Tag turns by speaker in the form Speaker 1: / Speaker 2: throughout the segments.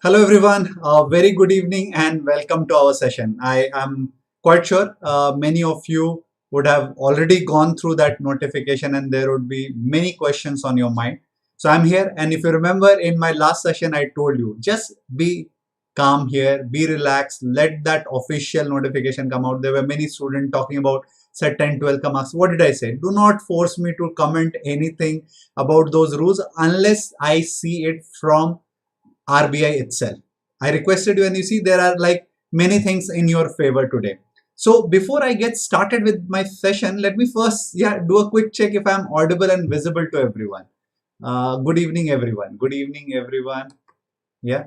Speaker 1: Hello everyone, very good evening and welcome to our session. I am quite sure many of you would have already gone through that notification and there would be many questions on your mind. So I'm here, and if you remember in my last session I told you just be calm here, be relaxed, let that official notification come out. There were many students talking about set 10, 12 marks. What did I say? Do not force me to comment anything about those rules unless I see it from RBI itself. I requested you, and you see there are like many things in your favor today. So before I get started with my session, let me first do a quick check if I'm audible and visible to everyone. Good evening everyone. Good evening everyone. Yeah.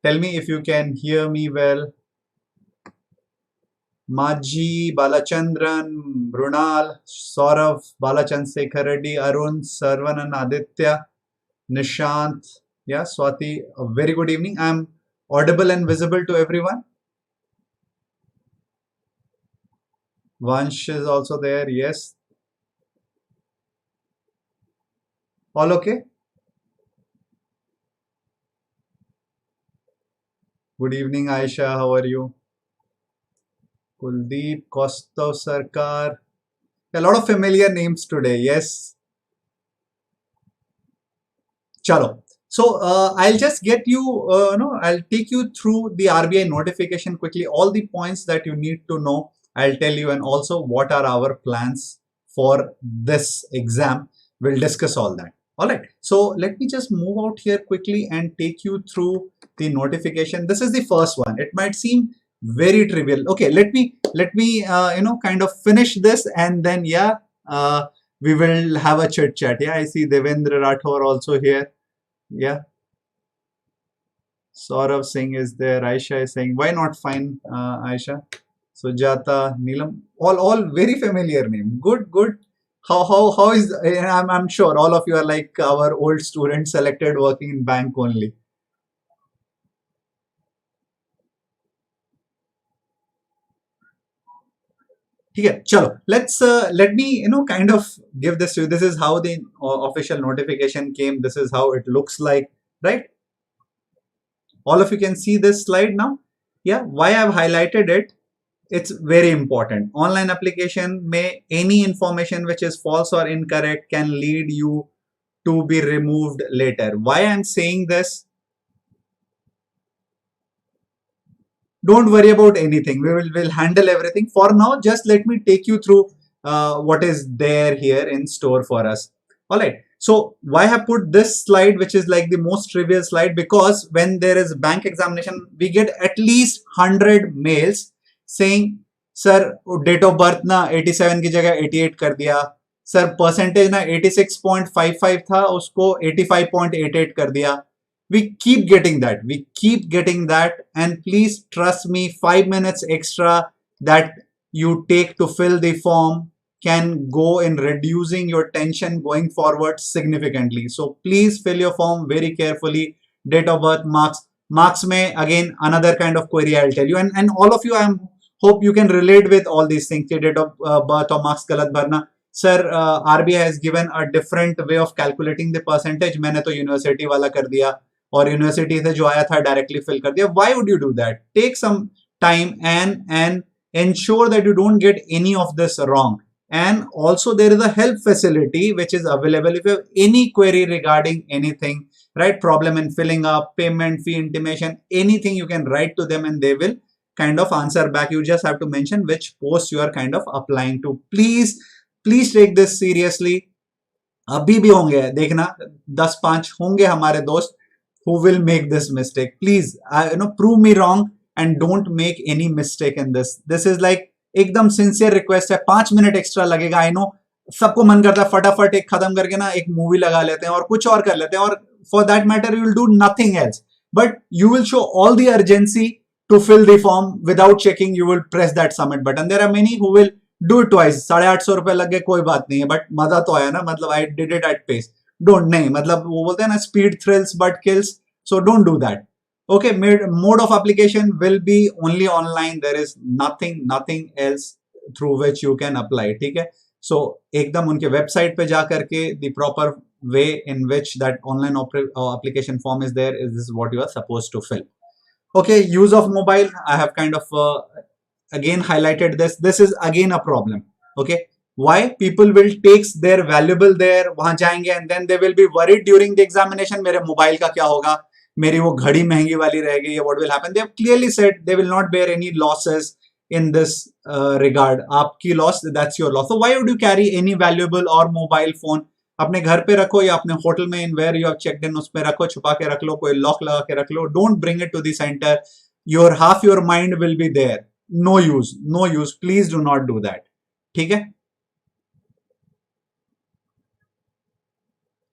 Speaker 1: Tell me if you can hear me well. Maji, Balachandran, Brunal, Saurav, Balachand Sekhar Reddy, Arun, Sarvanan, Aditya, Nishant, yeah, Swati, a very good evening. I'm audible and visible to everyone. Vansh is also there, yes. All okay? Good evening, Aisha, how are you? Kuldeep, Kostav Sarkar. A lot of familiar names today, yes. Chalo. So I'll just get you, I'll take you through the RBI notification quickly. All the points that you need to know, I'll tell you, and also what are our plans for this exam. We'll discuss all that. All right. So let me just move out here quickly and take you through the notification. This is the first one. It might seem very trivial. Okay. Let me kind of finish this, and then we will have a chit chat. Yeah, I see Devendra Rathore also here. Yeah, Saurav Singh is there. Aisha is saying, why not find Aisha? Sujata, Neelam, all very familiar name. Good, good. How is? I'm sure all of you are like our old students selected working in bank only. Okay, chalo. Let me kind of give this to you. This is how the official notification came. This is how it looks like, right? All of you can see this slide now. Yeah, why I've highlighted it, it's very important. Online application may any information which is false or incorrect can lead you to be removed later. Why I'm saying this? Don't worry about anything. We'll handle everything. For now, just let me take you through what is there here in store for us. All right. So why I have put this slide, which is like the most trivial slide, because when there is bank examination, we get at least 100 mails saying, sir, date of birth na 87 की जगह 88 कर दिया, sir percentage ना 86.55 था उसको 85.88 कर दिया. We keep getting that, and please trust me, 5 minutes extra that you take to fill the form can go in reducing your tension going forward significantly. So please fill your form very carefully. Date of birth, marks may again another kind of query I'll tell you, and all of you, I hope you can relate with all these things. Date of birth or marks galat bharna, sir, RBI has given a different way of calculating the percentage, मैंने तो university वाला कर दिया और university से जो आया था डायरेक्टली फिल कर दिया. Why would you do that? Take some time and ensure that you don't get any of this wrong. And also there is a help facility which is available if you have any query regarding anything, right? Problem in filling up, payment, fee intimation, anything, you can write to them and they will kind of answer back. You just have to mention which post you are kind of applying to. Please take this seriously. अभी भी होंगे, देखना 10-5 होंगे हमारे दोस्त who will make this mistake. Please prove me wrong and don't make any mistake in this. This is like एकदम sincere request है. 5 minute extra लगेगा. आई नो सबको मन करता है फटाफट एक खत्म करके ना एक मूवी लगा लेते हैं और कुछ और कर लेते हैं, और for that matter you will do nothing else, but you will show all the urgency to fill the form without checking. You will press that submit button. There are many who will do it twice. 850 रुपए लग गए, कोई बात नहीं है, but मजा तो आया ना. मतलब I did it at pace. Don't, नहीं मतलब वो बोलते हैं ना speed thrills but kills. So don't do that. Okay, mode of application will be only online. There is nothing else through which you can apply. ठीक है. So एकदम उनके वेबसाइट पे जा करके the proper way in which that online application form is there, is this what you are supposed to fill. Okay, use of mobile, I have kind of again highlighted this. This is again a problem. Okay, why people will takes their valuable there, वहां जाएंगे and then they will be worried during the examination, मेरे mobile का क्या होगा, मेरी वो घड़ी महंगी वाली रह गई, what will happen. They have clearly said they will not bear any losses in this regard. आपकी loss, that's your loss. So why would you carry any valuable or mobile phone? अपने घर पे रखो या अपने होटल में, in where you have checked in, उस पे रखो, छुपा के रख लो, कोई लॉक लगा के रख लो. Don't bring it to the centre. Your half your mind will be there. No use, no use. Please do not do that. ठीक है,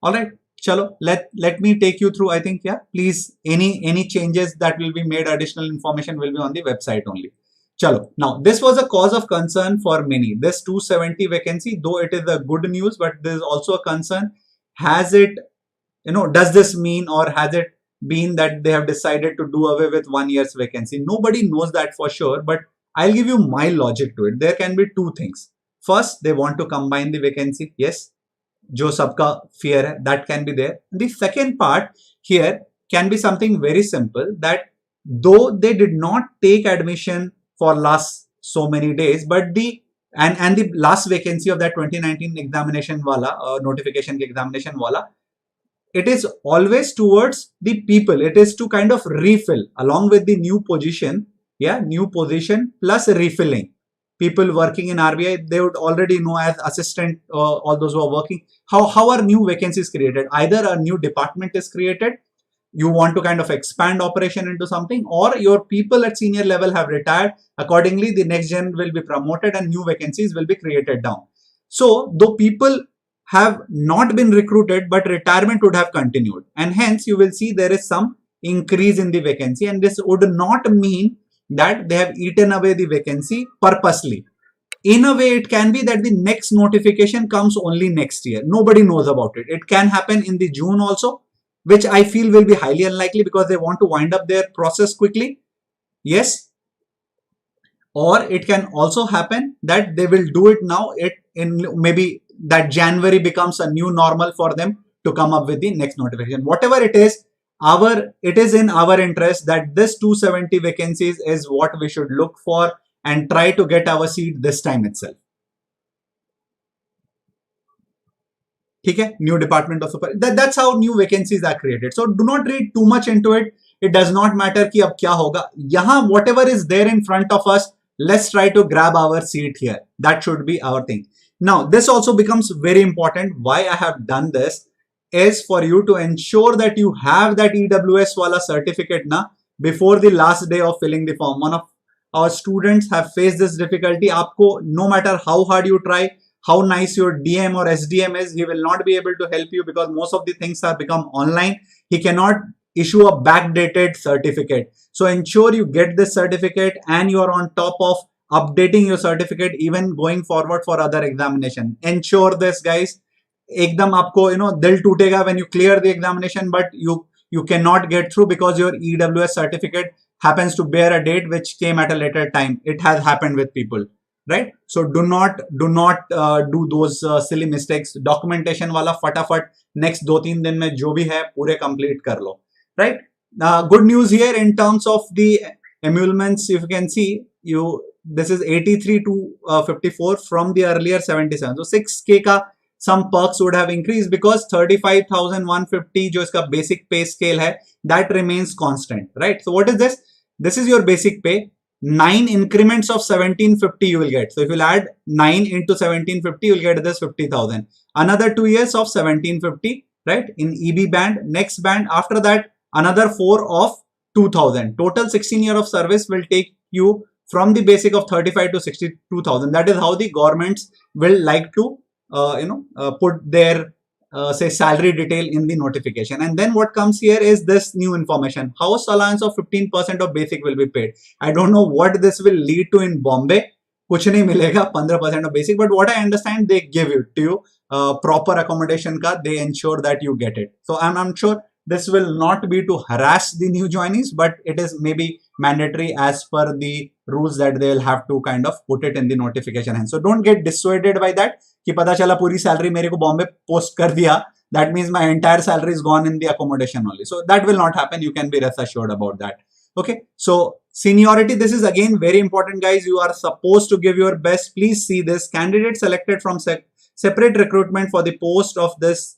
Speaker 1: ऑलराइट. चलो, let me take you through. I think, yeah, please, any changes that will be made, additional information will be on the website only. Chalo, now this was a cause of concern for many. This 270 vacancy, though it is a good news, but there is also a concern. Has it, does this mean, or has it been that they have decided to do away with 1 year's vacancy? Nobody knows that for sure, but I'll give you my logic to it. There can be two things. First, they want to combine the vacancy. Yes, जो सबका fear है, that can be there. The second part here can be something very simple, that though they did not take admission for last so many days, but the and the last vacancy of that 2019 examination wala notification ke examination wala, it is always towards the people. It is to kind of refill along with the new position. Yeah, new position plus refilling. People working in RBI, they would already know as assistant, all those who are working, how are new vacancies created. Either a new department is created, you want to kind of expand operation into something, or your people at senior level have retired. Accordingly, the next gen will be promoted and new vacancies will be created down. So though people have not been recruited, but retirement would have continued, and hence you will see there is some increase in the vacancy, and this would not mean that they have eaten away the vacancy purposely. In a way, it can be that the next notification comes only next year. Nobody knows about it. It can happen in the June also, which I feel will be highly unlikely because they want to wind up their process quickly. Yes. Or it can also happen that they will do it now. It in maybe that January becomes a new normal for them to come up with the next notification. Whatever it is, it is in our interest that this 270 vacancies is what we should look for and try to get our seat this time itself. Okay, new department of super. That's how new vacancies are created. So do not read too much into it. It does not matter कि अब क्या होगा. यहाँ whatever is there in front of us, let's try to grab our seat here. That should be our thing. Now this also becomes very important. Why I have done this is for you to ensure that you have that EWS wala certificate na before the last day of filling the form. One of our students have faced this difficulty. Aapko, no matter how hard you try, how nice your DM or SDM is, he will not be able to help you because most of the things are become online. He cannot issue a backdated certificate. So ensure you get this certificate and you are on top of updating your certificate even going forward for other examination. Ensure this, guys. एकदम आपको दिल टूटेगा when you clear the examination, but you cannot get through because your EWS certificate happens to bear a date which came at a later time. It has happened with people, right? So do not do those silly mistakes. Documentation वाला फटाफट next 2-3 दिन में जो भी है पूरे complete कर लो, right? Good news here in terms of the emoluments. If you can see, this is 83 to 54 from the earlier 77. So 6K का some perks would have increased because 35,150 जो इसका basic pay scale है, that remains constant, right? So what is this? This is your basic pay. 9 increments of 1750 you will get. So if you'll add 9 into 1750, you'll get this 50,000. Another 2 years of 1750, right? In EB band, next band, after that, another 4 of 2000. Total 16 year of service will take you from the basic of 35 to 62,000. That is how the governments will like to put their say salary detail in the notification. And then what comes here is this new information. House allowance of 15% of basic will be paid. I don't know what this will lead to in Bombay. कुछ नहीं मिलेगा 15% of basic, but what I understand, they give it to you proper accommodation का, they ensure that you get it. So I'm sure this will not be to harass the new joinees, but it is maybe mandatory as per the rules that they will have to kind of put it in the notification. And so don't get dissuaded by that कि पता चला पूरी salary मेरे को Bombay post कर दिया, that means my entire salary is gone in the accommodation only. So that will not happen. You can be rest assured about that. Okay, so seniority, this is again very important, guys. You are supposed to give your best. Please see this: candidate selected from separate recruitment for the post of this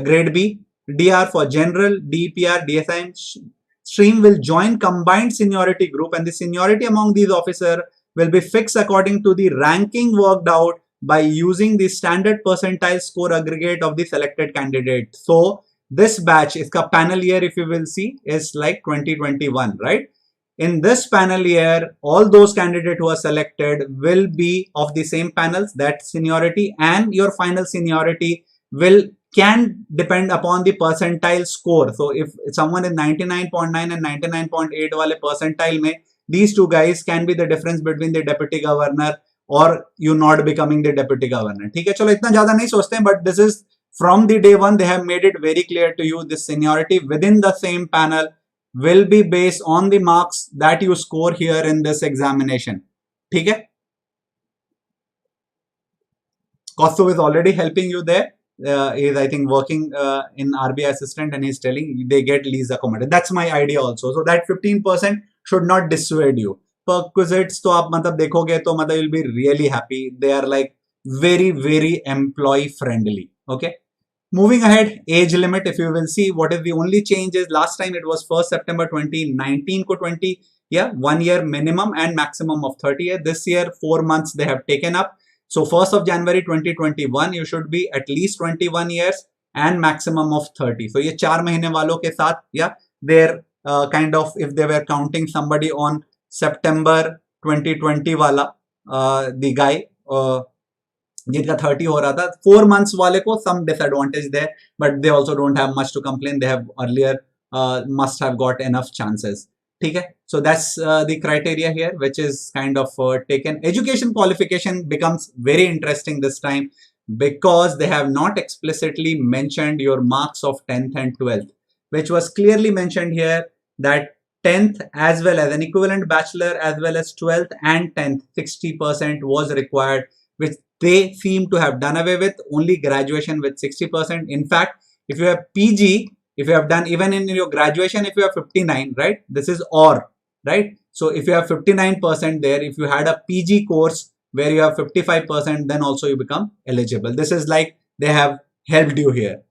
Speaker 1: grade B, DR for general, DPR, DSI stream will join combined seniority group, and the seniority among these officers will be fixed according to the ranking worked out by using the standard percentile score aggregate of the selected candidate. So this batch, iska panel year, if you will see, is like 2021, right? In this panel year, all those candidates who are selected will be of the same panels, that seniority, and your final seniority can depend upon the percentile score. So if someone is 99.9 and 99.8 wale percentile mein, these two guys can be the difference between the deputy governor or you not becoming the deputy governor. ठीक है, चलो इतना ज़्यादा नहीं सोचते हैं, but this is from the day one they have made it very clear to you. This seniority within the same panel will be based on the marks that you score here in this examination. ठीक है? Kostu is already helping you there. Is I think working in RBI assistant, and he's telling they get lease accommodation. That's my idea also. So that 15% should not dissuade you. Perquisites तो आप मतलब देखोगे तो मतलब you'll be really happy. They are like very employee friendly. Okay. Moving ahead, age limit. If you will see, what is the only change is last time it was 1st September 2019 ko 20. Yeah, 1 year minimum and maximum of 30 years. This year 4 months they have taken up. So 1st of January 2021, you should be at least 21 years and maximum of 30. So ये 4 महीने वालों के साथ, yeah, they're kind of, if they were counting somebody on September 2020 वाला, the guy, जिनका 30 हो रहा था, 4 months वाले को some disadvantage there, but they also don't have much to complain. They have earlier must have got enough chances. ठीक है, so that's the criteria here, which is kind of taken. Education qualification becomes very interesting this time because they have not explicitly mentioned your marks of 10th and 12th, which was clearly mentioned here that 10th as well as an equivalent bachelor as well as 12th and 10th 60% was required, which they seem to have done away with. Only graduation with 60%. In fact, if you have PG, if you have done even in your graduation, if you have 59, right? This is OR, right? So if you have 59% there, if you had a PG course where you have 55%, then also you become eligible. This is like they have helped you here.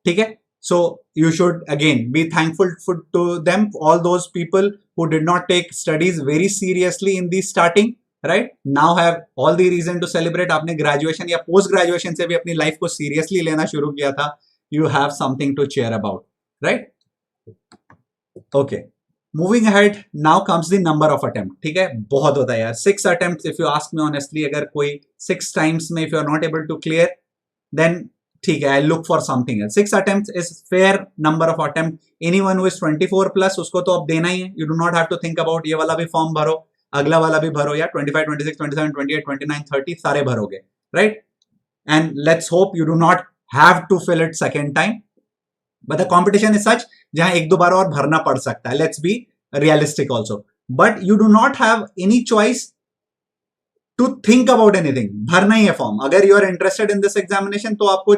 Speaker 1: Okay? So you should again be thankful to them, all those people who did not take studies very seriously in the starting. Right now have all the reason to celebrate. आपने graduation या post graduation से भी अपनी life को seriously लेना शुरू किया था. You have something to cheer about, right? Okay. Moving ahead, now comes the number of attempts. ठीक है, बहुत होता है यार. 6 attempts. If you ask me honestly, अगर कोई 6 times में if you are not able to clear, then ठीक है, I look for something else. 6 attempts is fair number of attempts. Anyone who is 24 plus उसको तो अब देना ही है. You do not have to think about ये वाला भी form भरो, अगला वाला भी भरो, या 25, 26, 27, 28, 29, 30 सारे भरोगे, right? And let's hope you do not have to fill it second time. But the competition is such जहाँ एक दो बार और भरना पड़ सकता है. Let's be realistic also. But you do not have any choice to think about anything. भरना ही है फॉर्म. अगर you are interested in this examination तो आपको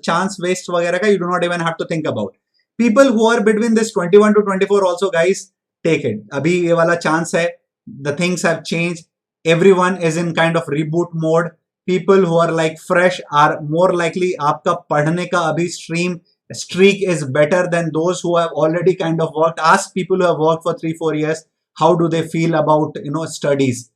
Speaker 1: chance waste वगैरह का you do not even have to think about. People who are between this 21 to 24 also, guys, take it. अभी ये वाला chance है. The things have changed. Everyone is in kind of reboot mode. People who are like fresh are more likely. आपका पढ़ने का अभी streak is better than those who have already kind of worked. Ask people who have worked for 3-4 years, how do they feel about studies?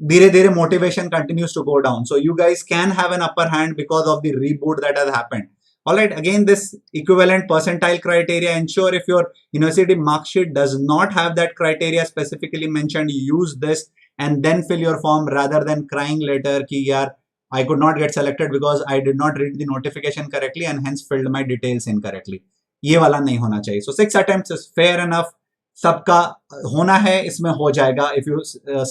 Speaker 1: धीरे धीरे motivation continues to go down. So you guys can have an upper hand because of the reboot that has happened. All right, again, this equivalent percentile criteria, ensure if your university mark sheet does not have that criteria specifically mentioned, use this and then fill your form rather than crying later ki yaar, I could not get selected because I did not read the notification correctly and hence filled my details incorrectly. ये वाला नहीं होना चाहिए. So 6 attempts is fair enough. सबका होना है, इसमें हो जाएगा if you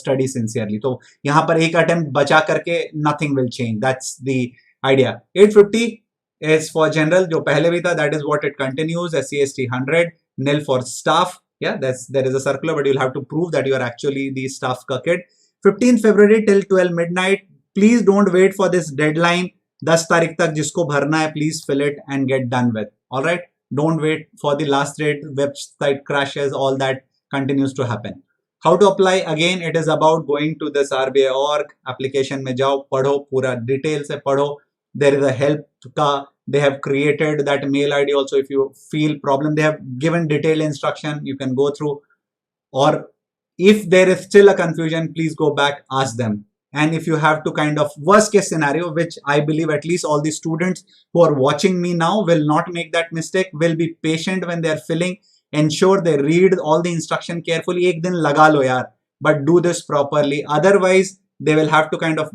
Speaker 1: study sincerely. तो यहाँ पर एक attempt बचा करके nothing will change. That's the idea. 850 is for general, जो पहले भी था, that is what it continues. SCST 100, nil for staff. Yeah, there is a circular, but you'll have to prove that you are actually the staff ka kid. 15th February till 12 midnight. Please don't wait for this deadline. 10 तारीख तक जिसको भरना है please fill it and get done with. All right, don't wait for the last date, website crashes, all that continues to happen. How to apply? Again, it is about going to this RBI org, application में जाओ, पढ़ो, पूरा detail से पढ़ो. There is a help का, they have created that mail ID also. If you feel problem, they have given detailed instruction, you can go through. Or if there is still a confusion, please go back, ask them. And if you have to kind of worst case scenario, which I believe at least all the students who are watching me now will not make that mistake, will be patient when they are filling, ensure they read all the instruction carefully. Ek din laga lo yaar, but do this properly. Otherwise, they will have to kind of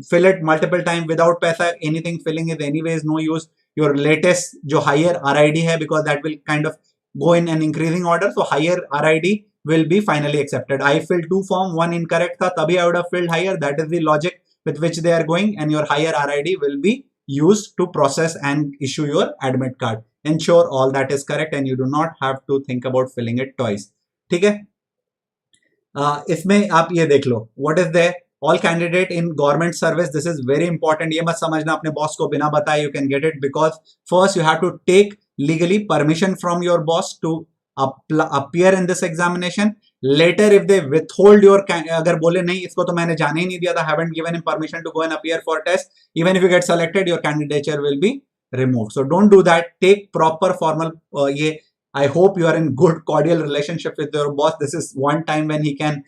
Speaker 1: fill it multiple times without paisa. Anything filling is anyways no use. Your latest jo higher RID hai, because that will kind of go in an increasing order. So higher RID will be finally accepted. I filled 2 form, 1 incorrect tha, tabhi I would have filled higher. That is the logic with which they are going, and your higher RID will be used to process and issue your admit card. Ensure all that is correct and you do not have to think about filling it twice. ठीक है? इसमें आप ये देख लो, what is there? All candidate in government service, this is very important. ये मत समझना अपने boss को बिना बताए you can get it, because first you have to take legally permission from your boss to appear in this examination. Later if they withhold your, अगर बोले नहीं इसको तो मैंने जाने ही नहीं दिया था, haven't given him permission to go and appear for test, even if you get selected, your candidature will be removed. So don't do that. Take proper formal ये. I hope you are in good cordial relationship with your boss. This is one time when he can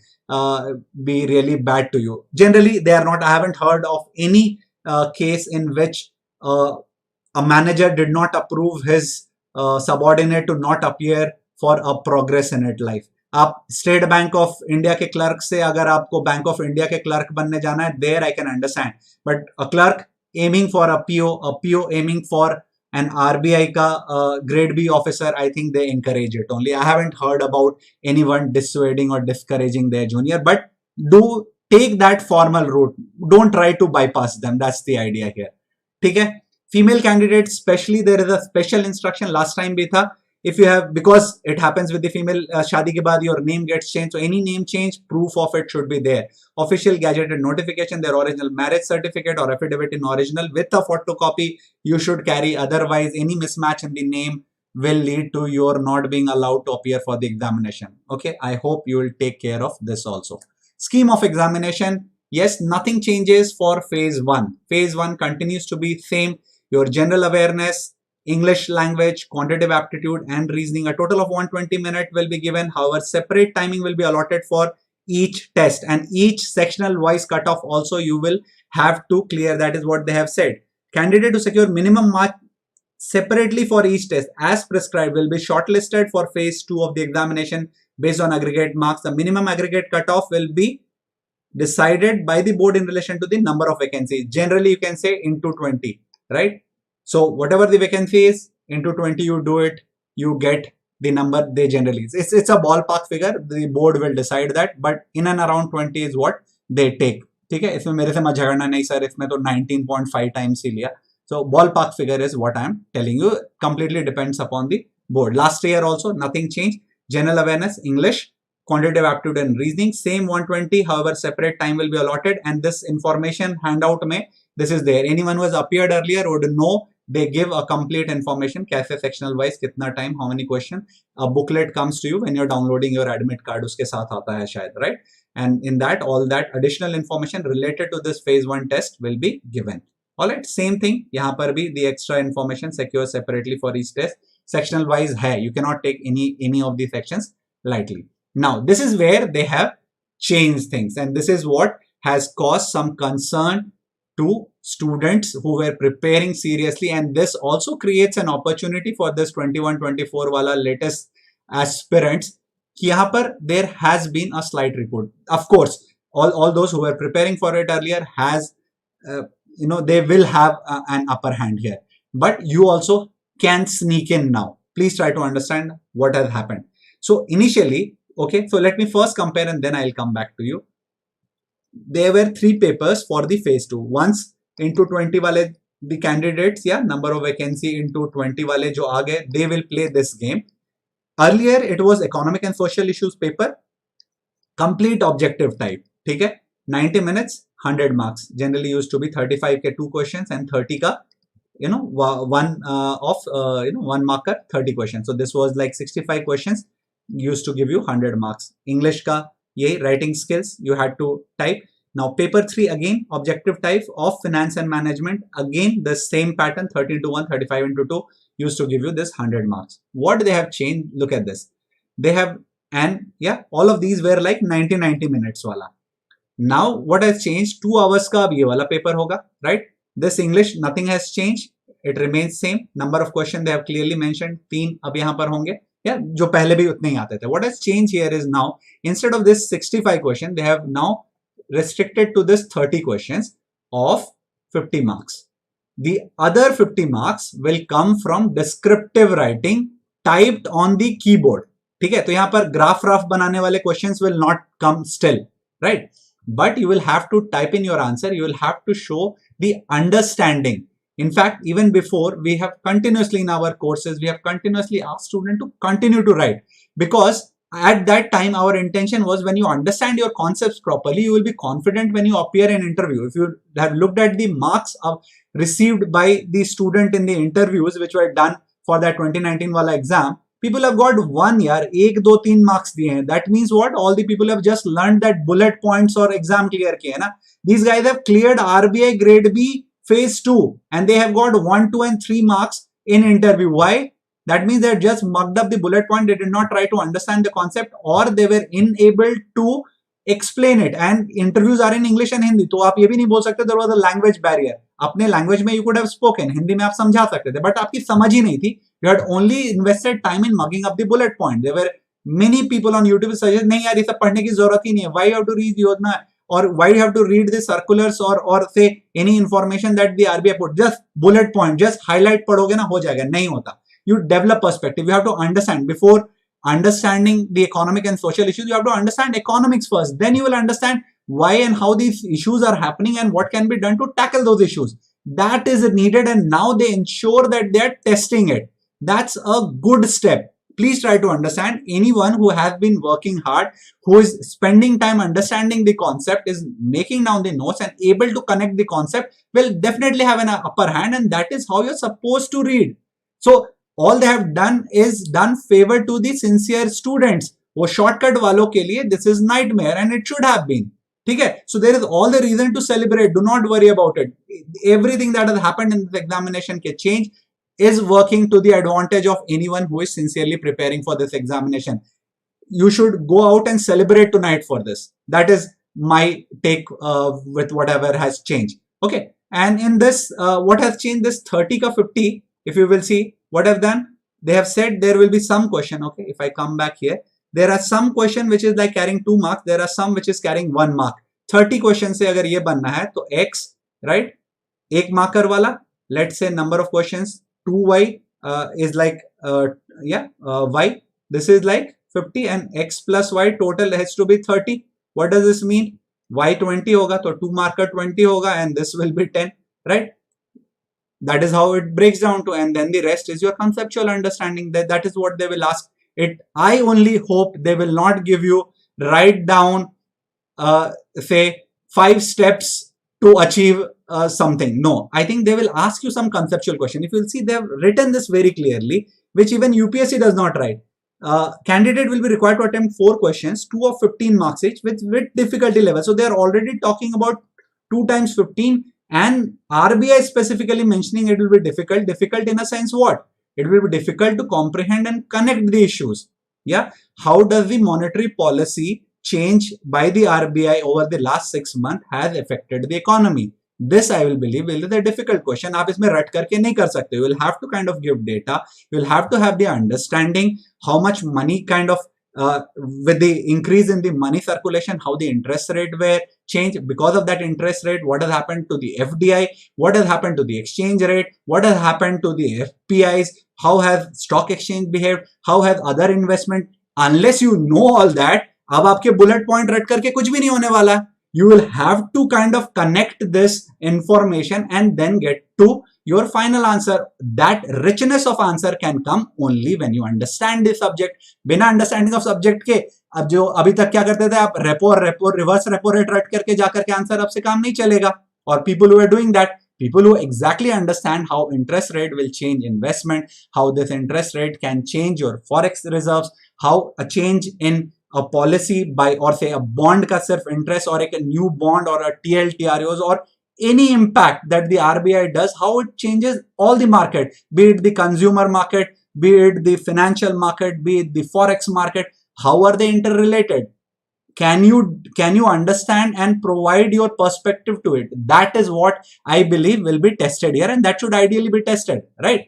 Speaker 1: be really bad to you. Generally they are not. I haven't heard of any case in which a manager did not approve his subordinate to not appear for a progress in its life. आप state bank of India के clerk से अगर आपको bank of India के clerk बनने जाना है, there I can understand, but a clerk aiming for a PO aiming for an RBI ka grade B officer, I think they encourage it only. I haven't heard about anyone dissuading or discouraging their junior, but do take that formal route. Don't try to bypass them. That's the idea here. ठीक है? Female candidates, especially there is a special instruction. Last time भी था. If you have, because it happens with the female, शादी के बाद your name gets changed, so any name change, proof of it should be there. Official gazetted notification, their original marriage certificate or affidavit in original with a photocopy you should carry. Otherwise, any mismatch in the name will lead to your not being allowed to appear for the examination. Okay, I hope you will take care of this also. Scheme of examination, yes, nothing changes for phase 1. Phase 1 continues to be same. Your general awareness, English language, quantitative aptitude and reasoning. A total of 120 minutes will be given. However, separate timing will be allotted for each test, and each sectional wise cutoff also you will have to clear. That is what they have said. Candidate to secure minimum mark separately for each test as prescribed will be shortlisted for phase 2 of the examination based on aggregate marks. The minimum aggregate cutoff will be decided by the board in relation to the number of vacancies. Generally, you can say into 20, right? So whatever the vacancy is, into 20 you do it, you get the number they generally. It's a ballpark figure. The board will decide that, but in and around 20 is what they take. ठीक है? इसमें मेरे से मत झगड़ना नहीं sir, इसमें तो 19.5 times ही लिया. So ballpark figure is what I am telling you. Completely depends upon the board. Last year also nothing changed. General awareness, English, quantitative aptitude and reasoning, same 120. However, separate time will be allotted, and this information handout में this is there. Anyone who has appeared earlier would know. They give a complete information, कैसे sectional wise, कितना time, how many question. A booklet comes to you when you're downloading your admit card, उसके साथ आता है शायद, right? And in that, all that additional information related to this phase 1 test will be given. Alright, same thing. यहाँ पर भी the extra information secure separately for each test. Sectional wise है, you cannot take any of the sections lightly. Now, this is where they have changed things, and this is what has caused some concern to students who were preparing seriously, and this also creates an opportunity for this 21-24 wala latest aspirants. यहाँ पर there has been a slight report. Of course, all those who were preparing for it earlier has, they will have an upper hand here. But you also can sneak in now. Please try to understand what has happened. So initially, okay, so let me first compare and then I'll come back to you. There were 3 papers for the phase 2. Once into 20 wale, the candidates, number of vacancy into 20 wale jo aa gaye, they will play this game. Earlier it was economic and social issues paper, complete objective type. ठीक है? 90 minutes, 100 marks. Generally used to be 35 ke 2 questions and 30 ka, one one marker 30 questions. So this was like 65 questions used to give you 100 marks. English ka ye writing skills you had to type. Now paper 3 again, objective type of finance and management, again the same pattern, 30 into 1, 35 into 2 used to give you this 100 marks. What they have changed, look at this. They have, and yeah, all of these were like 90 minutes wala. Now what has changed, 2 hours ka ab ye wala paper hoga, right? This English, nothing has changed, it remains same. Number of questions they have clearly mentioned, 3 ab yahan par honge, yeah, jo pehle bhi utne hi aate the. What has changed here is now, instead of this 65 question, they have now restricted to this 30 questions of 50 marks. The other 50 marks will come from descriptive writing typed on the keyboard. ठीक है, तो यहाँ पर graph Ralph बनाने वाले questions will not come still, right? But you will have to type in your answer. You will have to show the understanding. In fact, even before, we have continuously in our courses, we have continuously asked students to continue to write, because at that time our intention was, when you understand your concepts properly, you will be confident when you appear in interview. If you have looked at the marks received by the student in the interviews which were done for that 2019 wala exam, people have got 1 year, 1, 2, 3 marks diye hain. That means what? All the people have just learned that bullet points or exam clear kiye na. These guys have cleared RBI Grade B phase 2 and they have got 1, 2 and 3 marks in interview. Why? That means they just mugged up the bullet point. They did not try to understand the concept, or they were unable to explain it. And interviews are in English and Hindi. तो आप ये भी नहीं बोल सकते there was a language barrier. अपने language में you could have spoken. Hindi में आप समझा सकते थे, but आपकी समझ ही नहीं थी. You had only invested time in mugging up the bullet point. There were many people on YouTube suggest, नहीं यार ये सब पढ़ने की जरूरत ही नहीं है. Why you have to read योजना, or why you have to read the circulars or say any information that the RBI put? Just bullet point, just highlight पढ़ोगे ना हो जाएगा. नहीं होता. You develop perspective. You have to understand. Before understanding the economic and social issues, you have to understand economics first. Then you will understand why and how these issues are happening and what can be done to tackle those issues. That is needed, and now they ensure that they are testing it. That's a good step. Please try to understand. Anyone who has been working hard, who is spending time understanding the concept, is making down the notes and able to connect the concept, will definitely have an upper hand, and that is how you're supposed to read. So all they have done is done favor to the sincere students. वो shortcut वालों के लिए this is nightmare, and it should have been. ठीक है? So there is all the reason to celebrate. Do not worry about it. Everything that has happened in this examination के change is working to the advantage of anyone who is sincerely preparing for this examination. You should go out and celebrate tonight for this. That is my take with whatever has changed. Okay. And in this, what has changed, this 30 ka 50, if you will see, what have done? They have said there will be some question. Okay, if I come back here, there are some question which is like carrying 2 marks. There are some which is carrying 1 mark. 30 question से अगर ये बनना है तो x, right, 1 marker वाला, let's say number of questions 2y is like y. This is like 50 and x plus y total has to be 30. What does this mean? y 20 होगा तो 2 marker 20 होगा and this will be 10, right? That is how it breaks down to, and then the rest is your conceptual understanding. That is what they will ask. I only hope they will not give you write down say 5 steps to achieve something. No, I think they will ask you some conceptual question. If you'll see, they have written this very clearly, which even UPSC does not write. Candidate will be required to attempt 4 questions, 2 of 15 marks each with difficulty level. So they are already talking about 2 times 15. And RBI specifically mentioning it will be difficult. Difficult in a sense what? It will be difficult to comprehend and connect the issues. Yeah. How does the monetary policy change by the RBI over the last 6 months has affected the economy? This I will believe is a difficult question. आप इसमें रट करके नहीं कर सकते. You will have to kind of give data. You will have to have the understanding how much money kind of with the increase in the money circulation, how the interest rate were changed. Because of that interest rate, what has happened to the FDI, what has happened to the exchange rate, what has happened to the FPIs, how has stock exchange behaved, how has other investment. Unless you know all that, अब आपके bullet point रट करके कुछ भी नहीं होने वाला. You will have to kind of connect this information and then get to your final answer. That richness of answer can come only when you understand the subject. बिना understanding of subject के अब जो अभी तक क्या करते थे आप, रेपो रिवर्स रेपो रेट रट करके जाकर के आंसर आपसे काम नहीं चलेगा. और people who are doing that, people who exactly understand how interest rate will change investment, how this interest rate can change your forex reserves, how a change in a policy by, or say a bond का सिर्फ interest और एक new bond or a TLTROs or any impact that the RBI does, how it changes all the market, be it the consumer market, be it the financial market, be it the forex market. How are they interrelated? Can you understand and provide your perspective to it? That is what I believe will be tested here, and that should ideally be tested, right?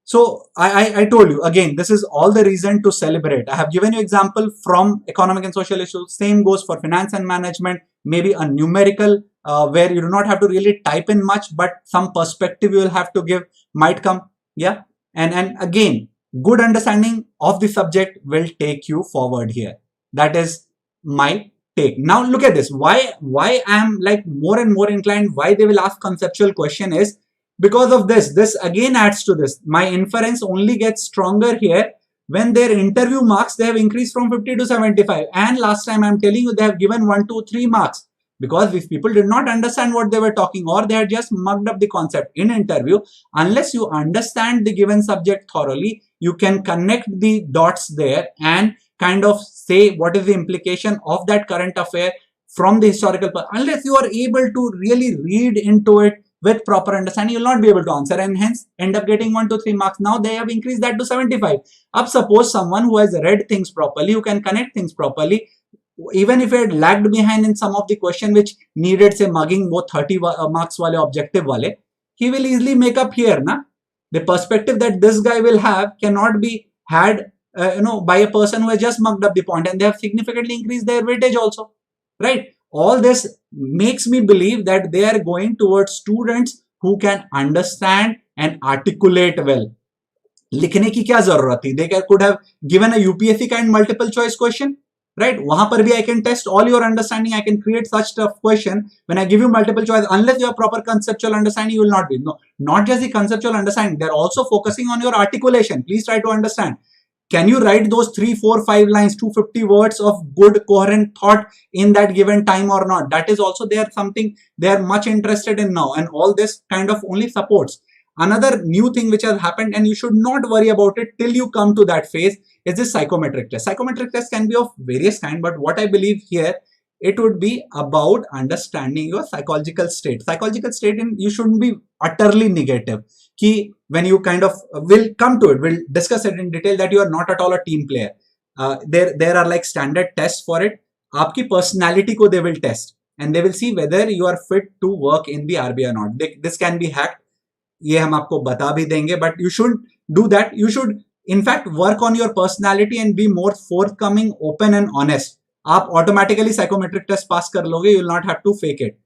Speaker 1: So I told you again, this is all the reason to celebrate. I have given you example from economic and social issues. Same goes for finance and management. Maybe a numerical where you do not have to really type in much, but some perspective you will have to give might come. Yeah, and again, good understanding of the subject will take you forward here. That is my take. Now look at this. Why I am like more and more inclined, why they will ask conceptual question is because of this again adds to this. My inference only gets stronger here when their interview marks, they have increased from 50 to 75. And last time I'm telling you, they have given 1, 2, 3 marks. Because these people did not understand what they were talking, or they had just mugged up the concept in interview. Unless you understand the given subject thoroughly, you can connect the dots there and kind of say what is the implication of that current affair from the historical. Unless you are able to really read into it with proper understanding, you will not be able to answer, and hence end up getting 1 to 3 marks. Now they have increased that to 75. Up suppose someone who has read things properly, who can connect things properly, even if it lagged behind in some of the question which needed say mugging वो 30 marks wale objective wale, he will easily make up here na. The perspective that this guy will have cannot be had by a person who has just mugged up the point, and they have significantly increased their weightage also, right? All this makes me believe that they are going towards students who can understand and articulate well. लिखने की क्या जरूरत थी? They could have given a UPSC kind multiple choice question, right? वहां पर भी I can test all your understanding. I can create such tough question when I give you multiple choice. Unless you have proper conceptual understanding, you will not be. No, not just the conceptual understanding. They're also focusing on your articulation. Please try to understand. Can you write those 3, 4, 5 lines, 250 words of good coherent thought in that given time or not? That is also there something they are much interested in now, and all this kind of only supports. Another new thing which has happened, and you should not worry about it till you come to that phase, is this psychometric test. Psychometric test can be of various kind, but what I believe here, it would be about understanding your psychological state. Psychological state, and you shouldn't be utterly negative. Ki when you kind of will come to it, we'll discuss it in detail, that you are not at all a team player. There are like standard tests for it. Aapki personality ko they will test, and they will see whether you are fit to work in the RBI or not. This can be hacked. ये हम आपको बता भी देंगे, but you should do that. You should in fact work on your personality and be more forthcoming, open and honest. आप automatically psychometric test pass कर लोगे. You will not have to fake it.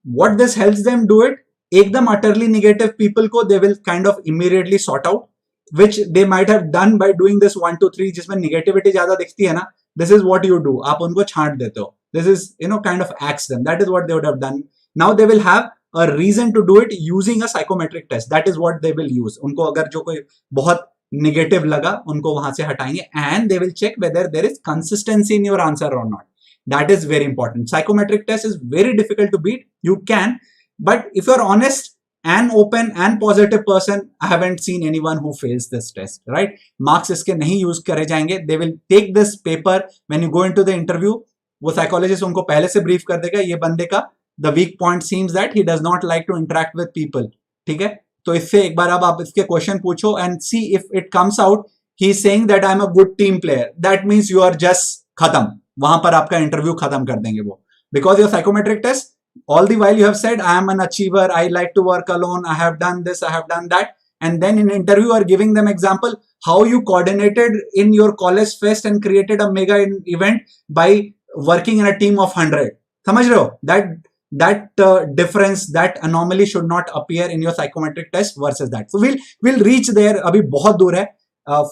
Speaker 1: What this helps them do it, एकदम utterly negative people को they will kind of immediately sort out, which they might have done by doing this 1, 2, 3 जिसमें negativity ज्यादा दिखती है ना. This is what you do. आप उनको छांट देते हो. This is kind of axe them. That is what they would have done. Now they will have a reason to do it using a psychometric test. That is what they will use. उनको अगर जो कोई बहुत negative लगा, उनको वहां से हटाएंगे, and they will check whether there is consistency in your answer or not. That is very important. Psychometric test is very difficult to beat. You can, but if you're honest and open and positive person, I haven't seen anyone who fails this test, right? Marks इसके नहीं use करे जाएंगे. They will take this paper when you go into the interview. वो psychologist उनको पहले से brief कर देगा, ये बंदे का the weak point seems that he does not like to interact with people. ठीक है, तो इससे एक बार अब आप इसके क्वेश्चन पूछो and see if it comes out he is saying that I am a good team player. That means you are just खत्म. वहां पर आपका इंटरव्यू खत्म कर देंगे वो. Because your psychometric test, all the while you have said I am an achiever, I like to work alone, I have done this, I have done that, and then in interview you are giving them example how you coordinated in your college fest and created a mega event by working in a team of 100. समझ रहे हो? That difference, that anomaly should not appear in your psychometric test versus that. So we'll reach there. अभी बहुत दूर है.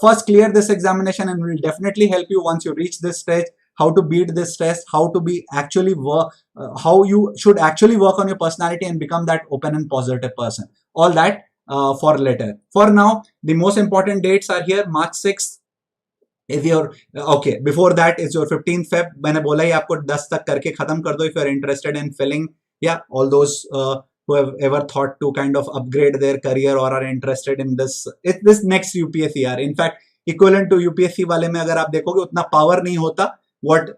Speaker 1: First clear this examination and we'll definitely help you once you reach this stage, how to beat this test, how to be actually work, how you should actually work on your personality and become that open and positive person. All that for later. For now, the most important dates are here: March 6th, if you're okay, before that is your 15th Feb. मैंने बोला ही आपको 10 तक करके खत्म कर दो if you're interested in filling, yeah, all those who have ever thought to kind of upgrade their career or are interested in this next UPSC यार. In fact, equivalent to UPSC वाले में अगर आप देखोगे उतना power नहीं होता what